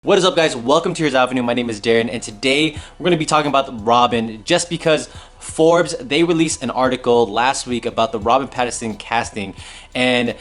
What is up, guys? Welcome to Here's Avenue. My name is Darren, and today we're going to be talking about Robin just because Forbes, they released an article last week about the Robin Pattinson casting, and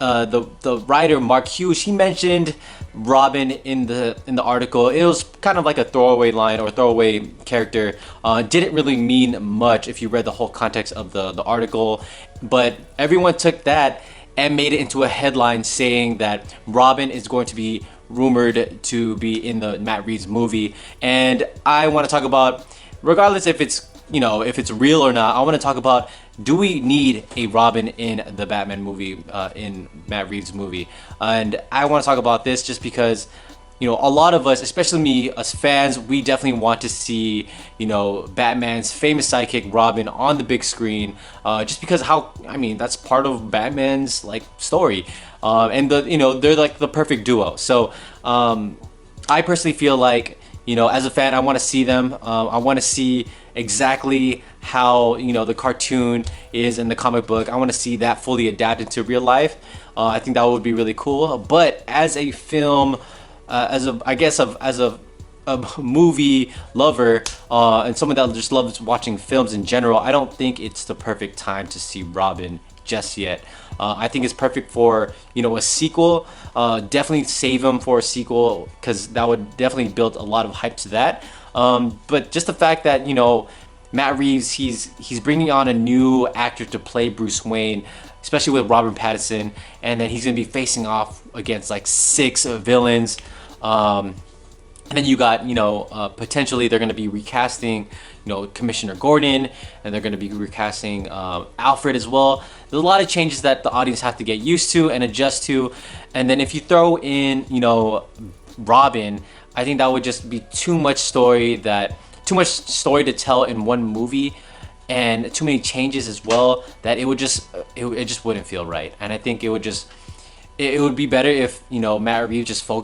the writer Mark Hughes, he mentioned Robin in the article. It was kind of like a throwaway line or throwaway character. Didn't really mean much if you read the whole context of the article, but everyone took that and made it into a headline saying that Robin is going to be rumored to be in the Matt Reeves movie. And I want to talk about, regardless if it's if it's real or not, I want to talk about, do we need a Robin in the Batman movie, in Matt Reeves movie? And I want to talk about this just because a lot of us, especially me, as fans, we definitely want to see, Batman's famous sidekick Robin on the big screen, just because that's part of Batman's story, and they're like the perfect duo. So I personally feel like, as a fan, I want to see them. I want to see exactly how the cartoon is in the comic book. I want to see that fully adapted to real life. I think that would be really cool. But as a film, as a movie lover, and someone that just loves watching films in general, I don't think it's the perfect time to see Robin just yet. I think it's perfect for a sequel. Definitely save him for a sequel, because that would definitely build a lot of hype to that. But just the fact that Matt Reeves, he's bringing on a new actor to play Bruce Wayne, especially with Robert Pattinson, and then he's gonna be facing off against like 6 villains. And then you got, potentially they're going to be recasting, Commissioner Gordon, and they're going to be recasting Alfred as well. There's a lot of changes that the audience have to get used to and adjust to. And then if you throw in, Robin, I think that would just be too much story to tell in one movie, and too many changes as well, that it just wouldn't feel right. And I think it would be better if Matt Reeves just it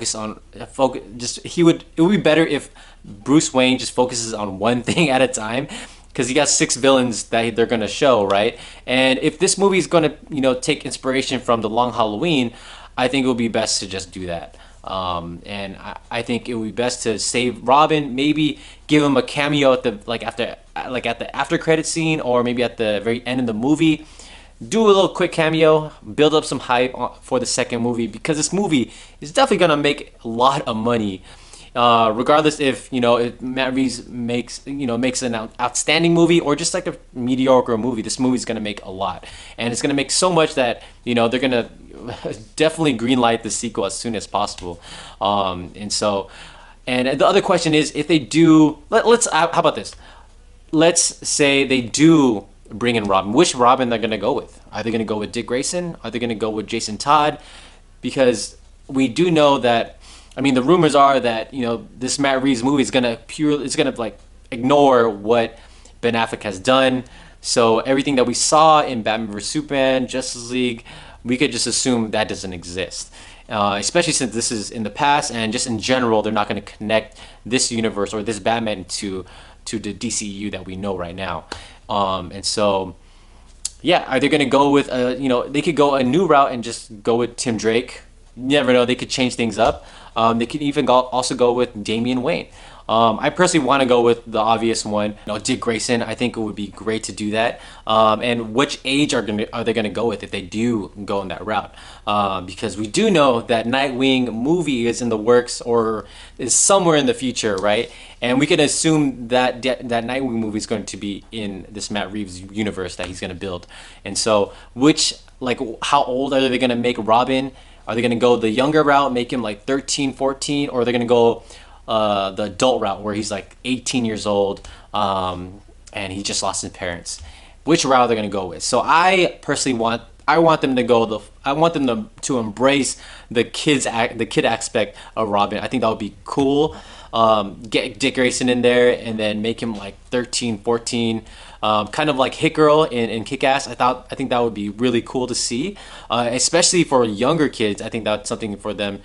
would be better if Bruce Wayne just focuses on one thing at a time, because he got 6 villains that they're gonna show, right? And if this movie is gonna take inspiration from The Long Halloween, I think it would be best to just do that. And I think it would be best to save Robin, maybe give him a cameo at the after credit scene, or maybe at the very end of the movie. Do a little quick cameo, build up some hype for the second movie, because this movie is definitely gonna make a lot of money. Regardless if Matt Reeves makes an outstanding movie or just like a mediocre movie, this movie is gonna make a lot, and it's gonna make so much that they're gonna definitely greenlight the sequel as soon as possible. And the other question is, if they do, how about this? Let's say they do bring in Robin. Which Robin they're gonna go with? Are they gonna go with Dick Grayson? Are they gonna go with Jason Todd? Because we do know that, the rumors are that this Matt Reeves movie is gonna ignore what Ben Affleck has done. So everything that we saw in Batman vs Superman, Justice League, we could just assume that doesn't exist. Especially since this is in the past, and just in general, they're not going to connect this universe or this Batman to the DCU that we know right now. And so, yeah, are they going to go with, they could go a new route and just go with Tim Drake. You never know, they could change things up. They could even also go with Damian Wayne. I personally want to go with the obvious one, Dick Grayson. I think it would be great to do that. And which age are they going to go with if they do go in that route? Because we do know that Nightwing movie is in the works, or is somewhere in the future, right? And we can assume that that Nightwing movie is going to be in this Matt Reeves universe that he's going to build. And so, how old are they going to make Robin? Are they going to go the younger route, make him like 13, 14, or are they going to go the adult route where he's like 18 years old, and he just lost his parents? Which route are they going to go with? So I personally want them to embrace the kid aspect of Robin. I think that would be cool. Get Dick Grayson in there and then make him like 13, 14, kind of like Hit Girl in Kick-Ass. I think that would be really cool to see, especially for younger kids. I think that's something for them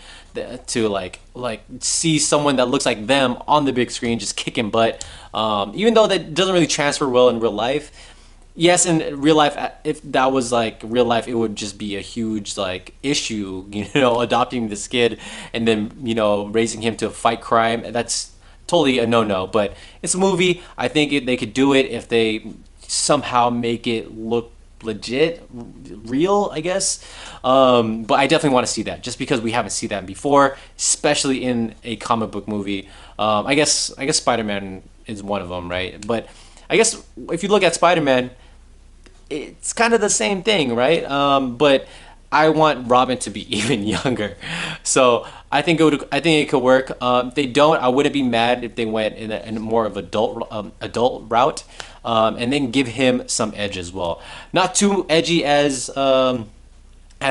to like see someone that looks like them on the big screen just kicking butt. Even though that doesn't really transfer well in real life, Yes, in real life, if that was like real life, it would just be a huge like issue, adopting this kid and then, raising him to fight crime. That's totally a no-no. But it's a movie. I think they could do it if they somehow make it look legit, real, I guess. But I definitely want to see that just because we haven't seen that before, especially in a comic book movie. I guess Spider-Man is one of them, right? But I guess if you look at Spider-Man, it's kind of the same thing, right? But I want Robin to be even younger, so I think it could work. If they don't, I wouldn't be mad if they went in a more of adult route, and then give him some edge as well. Not too edgy as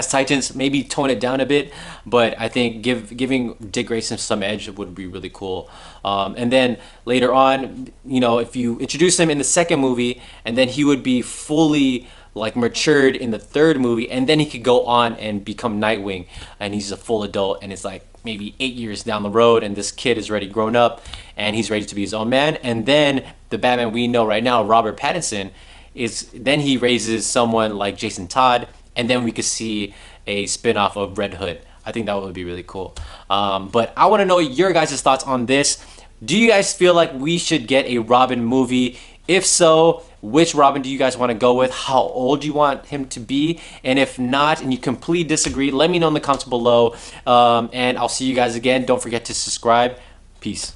Titans, maybe tone it down a bit, but I think giving Dick Grayson some edge would be really cool. And then later on, if you introduce him in the second movie, and then he would be fully like matured in the third movie, and then he could go on and become Nightwing, and he's a full adult, and it's like maybe 8 years down the road, and this kid is already grown up, and he's ready to be his own man, and then the Batman we know right now, Robert Pattinson, is then he raises someone like Jason Todd, and then we could see a spin-off of Red Hood. I think that would be really cool. But I want to know your guys' thoughts on this. Do you guys feel like we should get a Robin movie? If so, which Robin do you guys want to go with? How old do you want him to be? And if not, and you completely disagree, let me know in the comments below. And I'll see you guys again. Don't forget to subscribe. Peace.